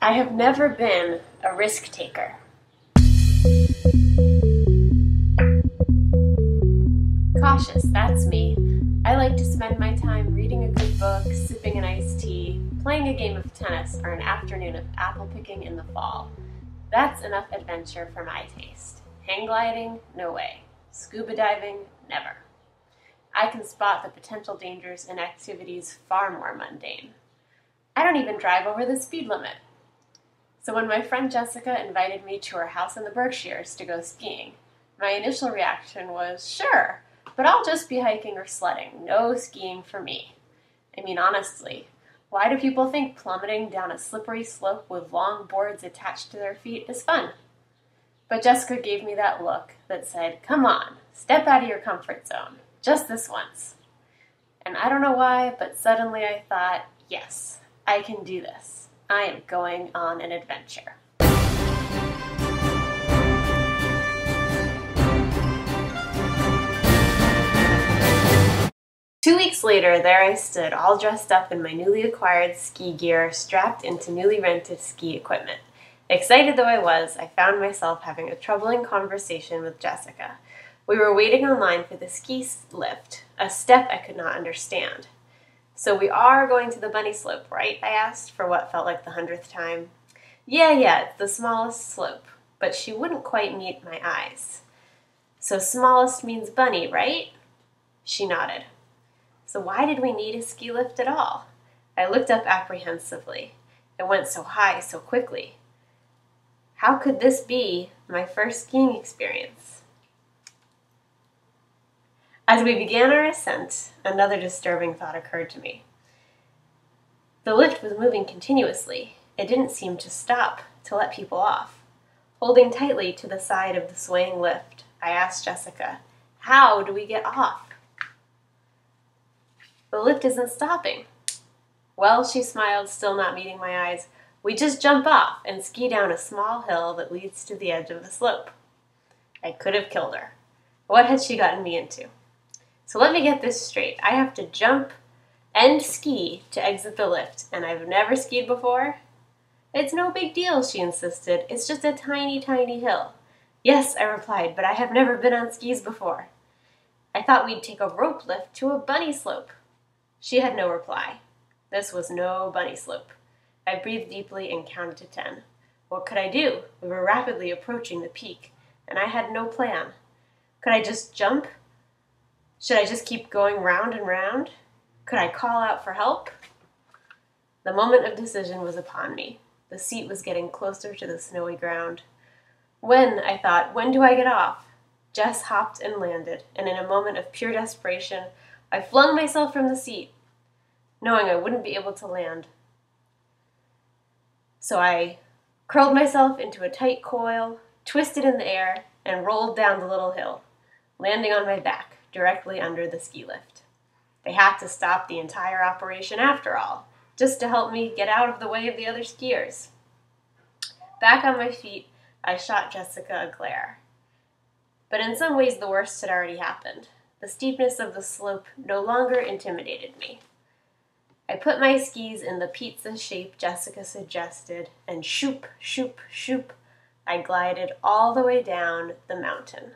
I have never been a risk taker. Cautious, that's me. I like to spend my time reading a good book, sipping an iced tea, playing a game of tennis, or an afternoon of apple picking in the fall. That's enough adventure for my taste. Hang gliding? No way. Scuba diving? Never. I can spot the potential dangers in activities far more mundane. I don't even drive over the speed limit. So when my friend Jessica invited me to her house in the Berkshires to go skiing, my initial reaction was, sure, but I'll just be hiking or sledding. No skiing for me. I mean, honestly, why do people think plummeting down a slippery slope with long boards attached to their feet is fun? But Jessica gave me that look that said, come on, step out of your comfort zone, just this once. And I don't know why, but suddenly I thought, yes, I can do this. I am going on an adventure. 2 weeks later, there I stood, all dressed up in my newly acquired ski gear, strapped into newly rented ski equipment. Excited though I was, I found myself having a troubling conversation with Jessica. We were waiting online for the ski lift, a step I could not understand. So we are going to the bunny slope, right? I asked for what felt like the 100th time. Yeah, it's the smallest slope, but she wouldn't quite meet my eyes. So smallest means bunny, right? She nodded. So why did we need a ski lift at all? I looked up apprehensively. It went so high so quickly. How could this be my first skiing experience? As we began our ascent, another disturbing thought occurred to me. The lift was moving continuously. It didn't seem to stop to let people off. Holding tightly to the side of the swaying lift, I asked Jessica, how do we get off? The lift isn't stopping. Well, she smiled, still not meeting my eyes. We just jump off and ski down a small hill that leads to the edge of the slope. I could have killed her. What had she gotten me into? So let me get this straight. I have to jump and ski to exit the lift, and I've never skied before? It's no big deal, she insisted. It's just a tiny, tiny hill. Yes, I replied, but I have never been on skis before. I thought we'd take a rope lift to a bunny slope. She had no reply. This was no bunny slope. I breathed deeply and counted to 10. What could I do? We were rapidly approaching the peak, and I had no plan. Could I just jump? Should I just keep going round and round? Could I call out for help? The moment of decision was upon me. The seat was getting closer to the snowy ground. I thought, when do I get off? Jess hopped and landed, and in a moment of pure desperation, I flung myself from the seat, knowing I wouldn't be able to land. So I curled myself into a tight coil, twisted in the air, and rolled down the little hill, landing on my back, directly under the ski lift. They had to stop the entire operation after all, just to help me get out of the way of the other skiers. Back on my feet, I shot Jessica a glare. But in some ways the worst had already happened. The steepness of the slope no longer intimidated me. I put my skis in the pizza shape Jessica suggested, and shoop, shoop, shoop, I glided all the way down the mountain.